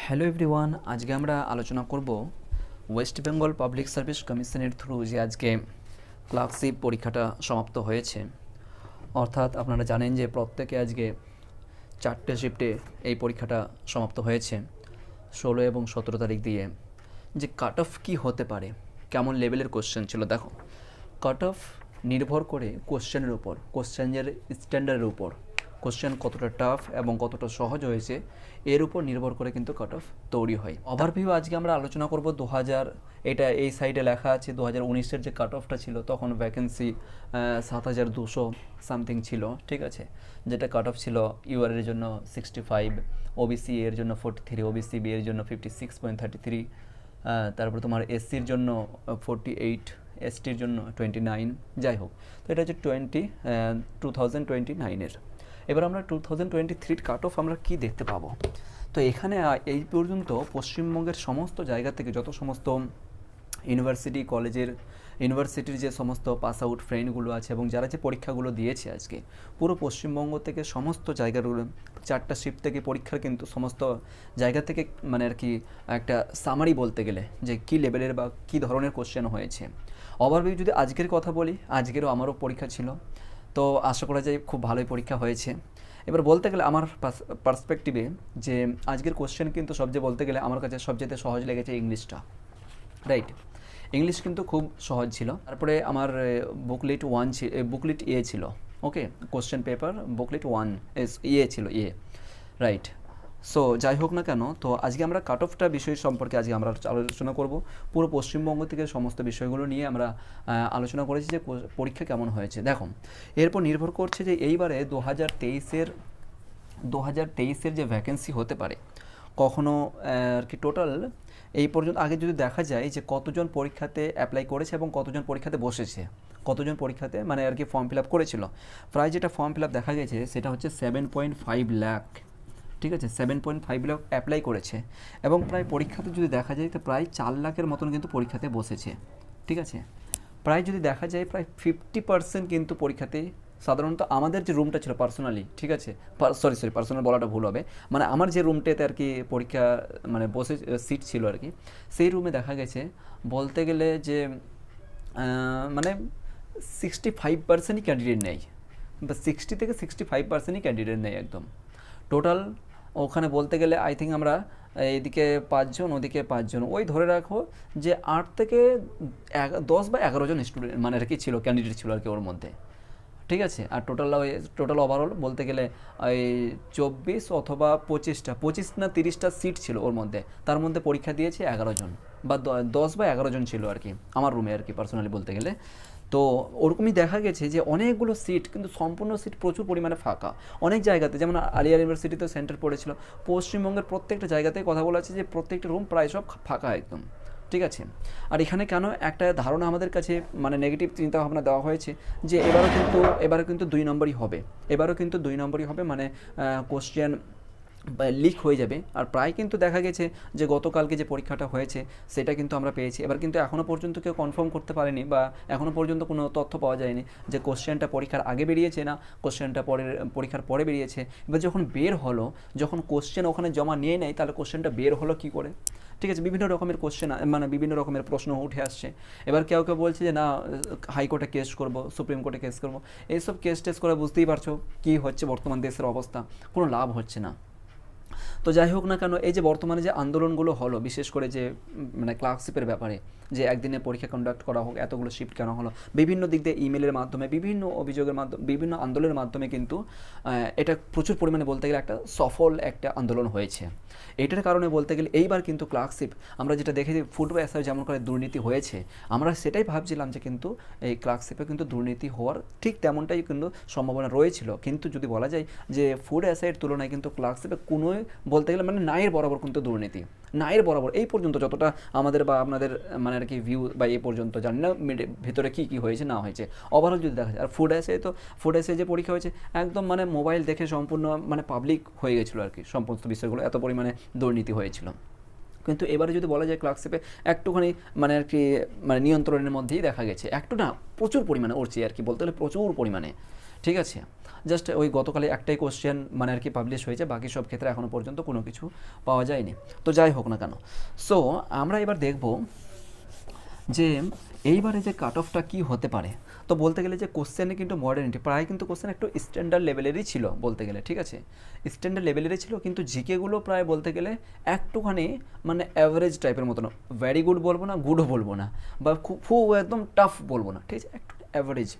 Hello everyone, আজকে আমরা আলোচনা করব ওয়েস্ট বেঙ্গল পাবলিক সার্ভিস কমিশনের থ্রু যে আজকে ক্লার্কশিপ পরীক্ষাটা সমাপ্ত হয়েছে। অর্থাৎ আপনারা জানেন যে প্রত্যেকে আজকে 4টে শিফটে এই পরীক্ষাটা সমাপ্ত হয়েছে 16 এবং 17 তারিখ দিয়ে। যে কাট অফ কী হতে পারে, কেমন লেভেলের কোশ্চেন ছিল, দেখো কাট অফ নির্ভর করে কোশ্চেনের উপর, কোশ্চেনের স্ট্যান্ডার্ডের উপর, কোশ্চেন কতটা টাফ এবং কতটা সহজ হয়েছে এর উপর নির্ভর করে কিন্তু কাট অফ তৈরি হয়। ওভারভিউ আজকে আমরা আলোচনা করব 2000, এটা এই সাইডে লেখা আছে 2019-এর যে কাট অফটা ছিল তখন ভ্যাকেন্সি 7200 সামথিং ছিল, ঠিক আছে, যেটা কাট অফ ছিল ইউআর এর জন্য 65, ওবিসি এর জন্য 43, ওবিসি বি এর জন্য 56.33, তারপর তোমার এসসির জন্য 48, এসটির জন্য 29, যাই হোক। তো এটা হচ্ছে 2029-এর। এবার আমরা 2023 কাট অফ আমরা কী দেখতে পাবো। তো এখানে এই পর্যন্ত পশ্চিমবঙ্গের সমস্ত জায়গা থেকে যত সমস্ত ইউনিভার্সিটি কলেজের ইউনিভার্সিটির যে সমস্ত পাস আউট ফ্রেন্ডগুলো আছে এবং যারা যে পরীক্ষাগুলো দিয়েছে আজকে পুরো পশ্চিমবঙ্গ থেকে সমস্ত জায়গাগুলো 4টা শিফট থেকে পরীক্ষার কিন্তু সমস্ত জায়গা থেকে মানে আর কি একটা সামারি বলতে গেলে যে কী লেভেলের বা কী ধরনের কোশ্চেন হয়েছে। ওভারভিউ যদি আজকের কথা বলি, আজকেরও আমারও পরীক্ষা ছিল, তো আশা করা যায় খুব ভালোই পরীক্ষা হয়েছে। এবার বলতে গেলে আমার পার্সপেক্টিভে যে আজকের কোশ্চেন কিন্তু সবচেয়ে বলতে গেলে আমার কাছে সবচেয়ে সহজ লেগেছে ইংলিশটা, রাইট। ইংলিশ কিন্তু খুব সহজ ছিল। তারপরে আমার বুকলেট এ ছিল, ওকে, কোশ্চেন পেপার বুকলেট 1 ইয়ে ছিল, রাইট। সো যাই হোক না কেন, তো আজকে আমরা কাট অফটা বিষয় সম্পর্কে আজকে আমরা আলোচনা করব। পুরো পশ্চিমবঙ্গ থেকে সমস্ত বিষয়গুলো নিয়ে আমরা আলোচনা করেছি যে পরীক্ষা কেমন হয়েছে। দেখো এরপর নির্ভর করছে যে এইবারে 2023-এর যে ভ্যাকেন্সি হতে পারে কখনো আর কি টোটাল এই পর্যন্ত আগে যদি দেখা যায় যে কতজন পরীক্ষাতে অ্যাপ্লাই করেছে এবং কতজন পরীক্ষাতে বসেছে, কতজন পরীক্ষাতে মানে আর কি ফর্ম ফিল আপ করেছিল, প্রায় যেটা ফর্ম ফিল আপ দেখা গেছে সেটা হচ্ছে 7.5 লাখ, ঠিক আছে, 7.5 লাখ অ্যাপ্লাই করেছে এবং প্রায় পরীক্ষাতে যদি দেখা যায় তো প্রায় 4 লাখের মতন কিন্তু পরীক্ষাতে বসেছে, ঠিক আছে। প্রায় যদি দেখা যায় প্রায় 50% কিন্তু পরীক্ষাতে, সাধারণত আমাদের যে রুমটা ছিল পার্সোনালি, ঠিক আছে, সরি পার্সোনাল বলাটা ভুল হবে, মানে আমার যে রুমটাতে আর কি পরীক্ষা মানে বসে সিট ছিল আর কি, সেই রুমে দেখা গেছে বলতে গেলে যে মানে 65%ই ক্যান্ডিডেট নেই, বা 60 থেকে 65%ই ক্যান্ডিডেট নেই একদম টোটাল। ওখানে বলতে গেলে আই থিঙ্ক আমরা এইদিকে 5 জন ওদিকে 5 জন, ওই ধরে রাখো যে 8 থেকে 10 বা 11 জন স্টুডেন্ট মানে আর কি ছিল, ক্যান্ডিডেট ছিল আর কি ওর মধ্যে, ঠিক আছে। আর টোটাল ওভারঅল বলতে গেলে ওই 24 অথবা 25 না 30টা সিট ছিল ওর মধ্যে, তার মধ্যে পরীক্ষা দিয়েছে 11 জন বা 10 বা 11 জন ছিল আর কি আমার রুমে আর কি পার্সোনালি বলতে গেলে। তো ওরকমই দেখা গেছে যে অনেকগুলো সিট কিন্তু সম্পূর্ণ সিট প্রচুর পরিমাণে ফাঁকা অনেক জায়গাতে, যেমন আলিয়ার ইউনিভার্সিটিতে সেন্টার পড়েছিল, পশ্চিমবঙ্গের প্রত্যেকটা জায়গাতে কথা বলা আছে যে প্রত্যেকটা রুম প্রায় সব ফাঁকা একদম, ঠিক আছে। আর এখানে কেন একটা ধারণা আমাদের কাছে মানে নেগেটিভ চিন্তাভাবনা দেওয়া হয়েছে যে এবারও কিন্তু 2 নম্বরই হবে, মানে কোশ্চেন লিক হয়ে যাবে। আর প্রায় কিন্তু দেখা গেছে যে গতকালকে যে পরীক্ষাটা হয়েছে সেটা কিন্তু আমরা পেয়েছি, এবার কিন্তু এখনও পর্যন্ত কেউ কনফার্ম করতে পারেনি বা এখনও পর্যন্ত কোনো তথ্য পাওয়া যায়নি যে কোশ্চেনটা পরীক্ষার আগে বেরিয়েছে না কোশ্চেনটা পরীক্ষার পরে বেরিয়েছে। এবার যখন বের হলো, যখন কোশ্চেন ওখানে জমা নিয়ে নেয় তাহলে কোশ্চেনটা বের হলো কী করে, ঠিক আছে। বিভিন্ন রকমের কোশ্চেন মানে বিভিন্ন রকমের প্রশ্ন উঠে আসছে। এবার কেউ বলছে যে না হাইকোর্টে কেস করব, সুপ্রিম কোর্টে কেস করব, এইসব কেস টেস করে বুঝতেই পারছো কী হচ্ছে বর্তমান দেশের অবস্থা, কোনো লাভ হচ্ছে না। তো যাই হোক না কেন, এই যে বর্তমানে যে আন্দোলনগুলো হলো বিশেষ করে যে মানে ক্লার্কশিপের ব্যাপারে যে একদিনে পরীক্ষা কন্ডাক্ট করা হোক, এতগুলো শিফট কেন হলো, বিভিন্ন দিক দিয়ে ইমেলের মাধ্যমে বিভিন্ন অভিযোগের মাধ্যমে বিভিন্ন আন্দোলনের মাধ্যমে কিন্তু এটা প্রচুর পরিমাণে বলতে গেলে একটা সফল একটা আন্দোলন হয়েছে। এইটার কারণে বলতে গেলে এইবার কিন্তু ক্লার্কশিপ আমরা যেটা দেখেছি ফুড অ্যাসার যেমন করে দুর্নীতি হয়েছে, আমরা সেটাই ভাবছিলাম যে কিন্তু এই ক্লার্কশিপে কিন্তু দুর্নীতি হওয়ার ঠিক তেমনটাই কিন্তু সম্ভাবনা রয়েছিল, কিন্তু যদি বলা যায় যে ফুড অ্যাসাইয়ের তুলনায় কিন্তু ক্লার্কশিপে কোনোই বলতে গেলে মানে নায়ের বরাবর কিন্তু দুর্নীতি, নায়ের বরাবর এই পর্যন্ত যতটা আমাদের বা আপনাদের মানে আর কি ভিউ বা এই পর্যন্ত জানি না ভেতরে কী কী হয়েছে না হয়েছে, ওভারঅল যদি দেখা যায়। আর ফুড অ্যাসাই যে পরীক্ষা হয়েছে একদম মানে মোবাইল দেখে সম্পূর্ণ মানে পাবলিক হয়ে গেছিলো আর কি সমস্ত বিষয়গুলো, এত পরিমাণে দুর্নীতি হয়েছিল। কিন্তু এবারে যদি বলা যায় ক্লার্কশিপে একটুখানি মানে আর কি মানে নিয়ন্ত্রণের মধ্যেই দেখা গেছে, একটু না প্রচুর পরিমাণে উঠছে আর কি বলতে গেলে প্রচুর পরিমাণে, ঠিক আছে, জাস্ট ওই গতকালে একটাই কোশ্চেন মানে আর কি পাবলিশ হয়েছে, বাকি সব ক্ষেত্রে এখনও পর্যন্ত কোনো কিছু পাওয়া যায়নি। তো যাই হোক না কেন, সো আমরা এবার দেখব যে এইবারে যে কাট অফটা কী হতে পারে। তো বলতে গেলে যে কোশ্চেনে কিন্তু মডার্নিটি প্রায় কিন্তু কোশ্চেন একটু স্ট্যান্ডার্ড লেভেলেরই ছিল বলতে গেলে, ঠিক আছে, স্ট্যান্ডার্ড লেভেলেরই ছিল, কিন্তু জিকেগুলো প্রায় বলতে গেলে একটুখানি মানে অ্যাভারেজ টাইপের মতো না, ভ্যারি গুড বলবো না, গুডও বলবো না, বা খুব খুব একদম টাফ বলবো না, ঠিক আছে, একটু অ্যাভারেজ,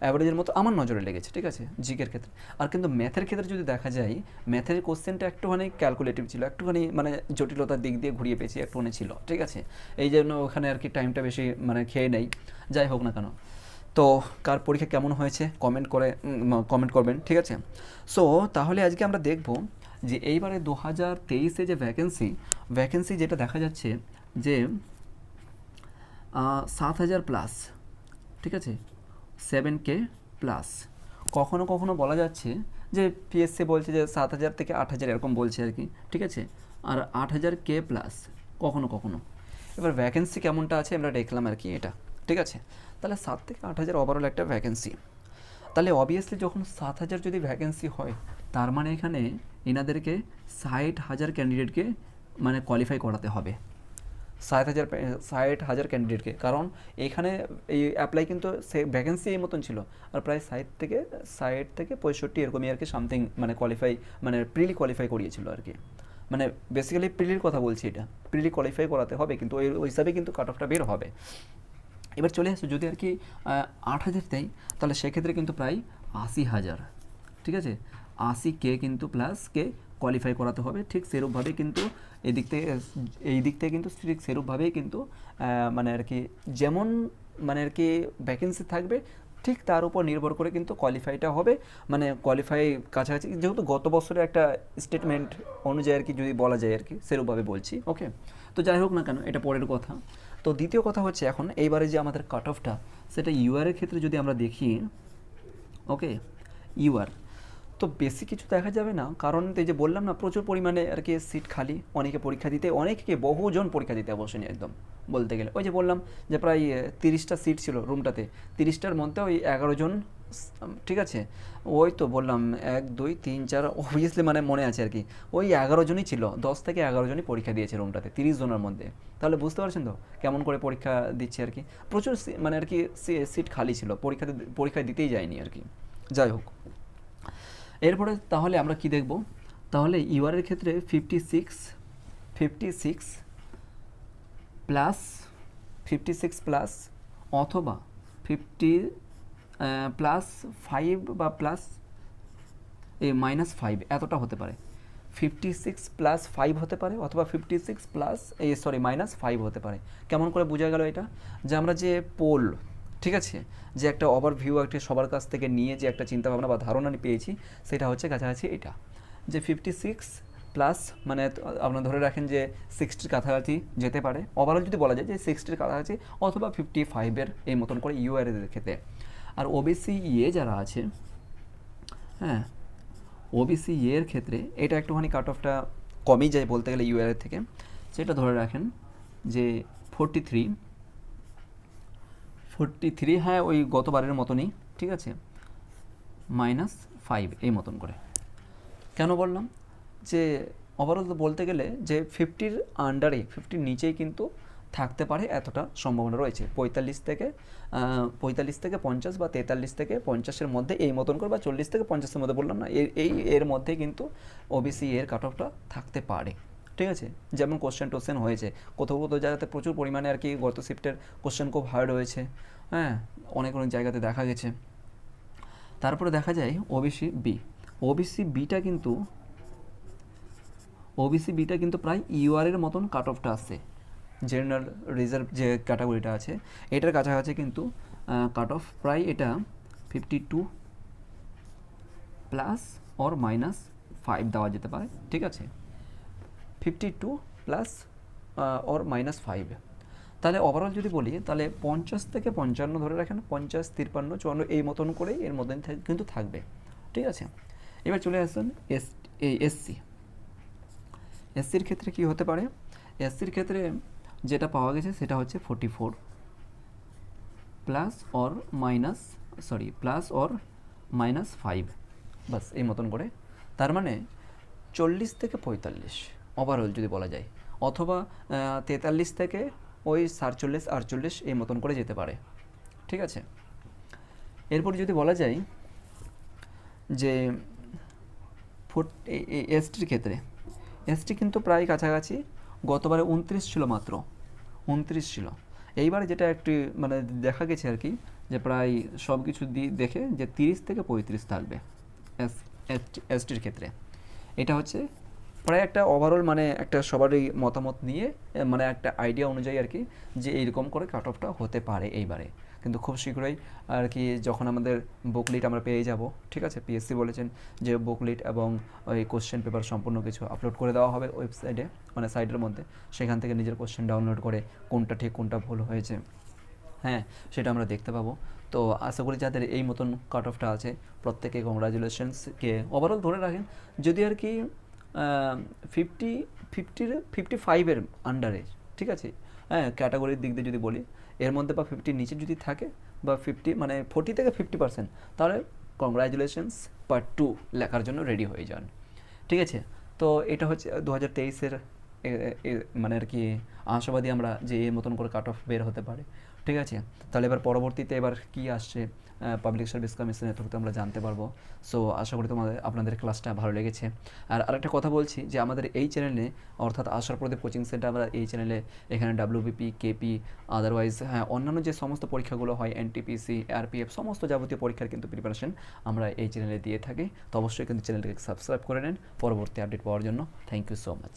অ্যাভারেজের মতো আমার নজরে লেগেছে, ঠিক আছে, জিকের ক্ষেত্রে। আর কিন্তু ম্যাথের ক্ষেত্রে যদি দেখা যায়, ম্যাথের কোশ্চেনটা একটুখানি ক্যালকুলেটিভ ছিল, একটুখানি মানে জটিলতার দিক দিয়ে ঘুরিয়ে পেয়েছি একটুখানি ছিল, ঠিক আছে, এই জন্য ওখানে আর কি টাইমটা বেশি মানে খেয়ে নেই। যাই হোক না কেন, তো কার পরীক্ষা কেমন হয়েছে কমেন্ট করবেন, ঠিক আছে। সো তাহলে আজকে আমরা দেখব যে এইবারে 2023-এ যে ভ্যাকেন্সি যেটা দেখা যাচ্ছে যে 7,000 প্লাস, ঠিক আছে, 7K প্লাস। কখনো কখনো বলা যাচ্ছে যে পিএসসি বলছে যে 7,000 থেকে 8,000 এরকম বলছে আর কি, ঠিক আছে, আর 8,000K প্লাস কখনো কখনো। এবার ভ্যাকেন্সি কেমনটা আছে আমরা দেখলাম আর কি এটা, ঠিক আছে। তাহলে 7 থেকে 8,000 ওভারঅল একটা ভ্যাকেন্সি। তাহলে অবভিয়াসলি যখন 7,000 যদি ভ্যাকেন্সি হয়, তার মানে এখানে এনাদেরকে 60,000 ক্যান্ডিডেটকে মানে কোয়ালিফাই করাতে হবে, 60,000 ক্যান্ডিডেটকে, কারণ এখানে এই অ্যাপ্লাই কিন্তু সে ভ্যাকেন্সি এই মতন ছিল, আর প্রায় 60 থেকে 65 এরকমই আর কি সামথিং মানে কোয়ালিফাই মানে প্রিলি কোয়ালিফাই করিয়েছিল আর কি, মানে বেসিক্যালি প্রিলির কথা বলছি, এটা প্রিলি কোয়ালিফাই করাতে হবে, কিন্তু ওই হিসাবে কিন্তু কাট অফটা বের হবে। এবার চলে আসছে যদি আর কি 8,000 দেয়, তাহলে সেক্ষেত্রে কিন্তু প্রায় 80,000, ঠিক আছে, 80K কিন্তু প্লাস কে কোয়ালিফাই করাতে হবে, ঠিক সেরূপভাবেই কিন্তু এই দিক থেকে কিন্তু ঠিক সেরূপভাবেই কিন্তু মানে আর কি যেমন মানে আর কি ভ্যাকেন্সি থাকবে, ঠিক তার উপর নির্ভর করে কিন্তু কোয়ালিফাইটা হবে, মানে কোয়ালিফাই কাছাকাছি, যেহেতু গত বছরের একটা স্টেটমেন্ট অনুযায়ী আর কি যদি বলা যায় আর কি সেরূপভাবে বলছি, ওকে। তো যাই হোক না কেন, এটা পরের কথা। তো দ্বিতীয় কথা হচ্ছে এখন এইবারে যে আমাদের কাট অফটা, সেটা ইউআরের ক্ষেত্রে যদি আমরা দেখি, ওকে, ইউআর তো বেশি কিছু দেখা যাবে না, কারণ এই যে বললাম না প্রচুর পরিমাণে আর কি সিট খালি, অনেকে পরীক্ষা দিতে, অনেকে বহুজন পরীক্ষা দিতে বসেনি একদম বলতে গেলে। ওই যে বললাম যে প্রায় 30টা সিট ছিল রুমটাতে, 30টার মধ্যে ওই 11 জন, ঠিক আছে, ওই তো বললাম 1 2 3 4 অবভিয়াসলি মানে মনে আছে আর কি, ওই 11 জনই ছিল, 10 থেকে 11 জনই পরীক্ষা দিয়েছে রুমটাতে 30 জনের মধ্যে। তাহলে বুঝতে পারছেন তো কেমন করে পরীক্ষা দিচ্ছে আর কি, প্রচুর মানে আর কি সিট খালি ছিল, পরীক্ষা দিতেই যায়নি আর কি। যাই হোক, এরপরে তাহলে আমরা কি দেখব, তাহলে ইউআরের ক্ষেত্রে 56 প্লাস 56 প্লাস অথবা 50 প্লাস 5 বা প্লাস -5 এতটা হতে পারে, 56 প্লাস 5 হতে পারে, অথবা 56 প্লাস -5 হতে পারে। কেমন করে বোঝা গেল এটা, যে আমরা যে পোল, ঠিক আছে, যে একটা ওভারভিউ একটা সবার কাছ থেকে নিয়ে যে একটা চিন্তাভাবনা বা ধারণা পেয়েছি, সেটা হচ্ছে কাছাকাছি এটা, যে 56 প্লাস মানে আপনারা ধরে রাখেন যে 60-র কাছাকাছি যেতে পারে, ওভারঅল যদি বলা যায় যে 60-র কাছাকাছি, অথবা 55-এর এই মতন করে ইউআরের ক্ষেত্রে। আর ওবিসি ইয়ে যারা আছে, হ্যাঁ, ওবিসি এর ক্ষেত্রে এটা একটুখানি কাট অফটা কমই যায় বলতে গেলে ইউআর থেকে, সেটা ধরে রাখেন যে 43, হ্যাঁ ওই গতবারের মতনই, ঠিক আছে, -5 এই মতন করে। কেন বললাম যে ওভারঅল তো বলতে গেলে যে 50-র আন্ডারে, 50-র নিচেই কিন্তু থাকতে পারে এতটা সম্ভাবনা রয়েছে, 45 থেকে 50 বা 43 থেকে 50-এর মধ্যে এই মতন করে, বা 40 থেকে 50-এর মধ্যে বললাম না, এর মধ্যে কিন্তু ওবিসি এর কাট অফটা থাকতে পারে, ঠিক আছে। যেমন কোশ্চেন হয়েছে কোথাও কোথাও জায়গাতে প্রচুর পরিমাণে আর কি, গত শিফটের কোশ্চেন খুব হার্ড হয়েছে, হ্যাঁ, অনেক অনেক জায়গাতে দেখা গেছে। তারপরে দেখা যায় ওবিসি বিটা কিন্তু প্রায় ইউআরের মতন কাট অফটা আসছে, জেনারেল রিজার্ভ যে ক্যাটাগরিটা আছে এটার কাছাকাছি কিন্তু কাট অফ প্রায় এটা 52 প্লাস অর -5 দেওয়া যেতে পারে, ঠিক আছে, 52 প্লাস অর -5। তাহলে ওভারঅল যদি বলি, তাহলে 50 থেকে 55 ধরে রাখেন, 50 53 54 এই মতন করেই এর মধ্যে কিন্তু থাকবে, ঠিক আছে। এবার চলে আসুন এসসির ক্ষেত্রে কি হতে পারে, এসসির ক্ষেত্রে যেটা পাওয়া গেছে সেটা হচ্ছে 44 প্লাস অর -5, বাস এই মতন করে। তার মানে 40 থেকে 45 ওভারঅল যদি বলা যায়, অথবা 43 থেকে ওই 47 48 এই মতন করে যেতে পারে। ঠিক আছে, এরপর যদি বলা যায় যে এসটির ক্ষেত্রে, এসটি কিন্তু প্রায় কাছাকাছি, গতবারে 29 ছিল, মাত্র 29 ছিল। এইবারে যেটা একটু মানে দেখা গেছে আর কি, যে প্রায় সব কিছু দেখে যে 30 থেকে 35 থাকবে এসটির ক্ষেত্রে। এটা হচ্ছে প্রায় একটা ওভারঅল মানে একটা সবারই মতামত নিয়ে মানে একটা আইডিয়া অনুযায়ী আর কি, যে এইরকম করে কাট অফটা হতে পারে এইবারে। কিন্তু খুব শীঘ্রই আর কি যখন আমাদের বুকলিট আমরা পেয়ে যাব, ঠিক আছে, পিএসসি বলেছেন যে বুকলিট এবং ওই কোশ্চেন পেপার সম্পূর্ণ কিছু আপলোড করে দেওয়া হবে ওয়েবসাইটে, মানে সাইটের মধ্যে। সেখান থেকে নিজের কোশ্চেন ডাউনলোড করে কোনটা ঠিক কোনটা ভুল হয়েছে, হ্যাঁ, সেটা আমরা দেখতে পাবো। তো আশা করি যাদের এই মতন কাট অফটা আছে প্রত্যেকে কংগ্রাচুলেশনসকে ওভারঅল ধরে রাখেন। যদি আর কি 55-এর আন্ডারে, ঠিক আছে, হ্যাঁ, ক্যাটাগরির দিক দিয়ে যদি বলি এর মধ্যে বা 50 নিচে যদি থাকে, বা 50 মানে 40 থেকে 50%, তাহলে কংগ্রাচুলেশনস পার্ট 2 লেখার জন্য রেডি হয়ে যান। ঠিক আছে, তো এটা হচ্ছে 2023-এর মানে আর কি আশাবাদী আমরা যে এর মতন করে কাট অফ বের হতে পারে। ঠিক আছে, তাহলে এবার পরবর্তীতে এবার কী আসছে পাবলিক সার্ভিস কমিশনের থ্রুতে আমরা জানতে পারবো। সো আশা করি আপনাদের ক্লাসটা ভালো লেগেছে। আর আরেকটা কথা বলছি যে আমাদের এই চ্যানেলে, অর্থাৎ আশার প্রদীপ কোচিং সেন্টার, আমরা এই চ্যানেলে এখানে ডাব্লিউবিপি, কেপি, আদারওয়াইজ হ্যাঁ অন্যান্য যে সমস্ত পরীক্ষাগুলো হয়, এনটিপিসি, আরপিএফ, সমস্ত যাবতীয় পরীক্ষার কিন্তু প্রিপারেশন আমরা এই চ্যানেলে দিয়ে থাকি। তো অবশ্যই কিন্তু চ্যানেলটিকে সাবস্ক্রাইব করে নেন পরবর্তী আপডেট পাওয়ার জন্য। Thank you so much.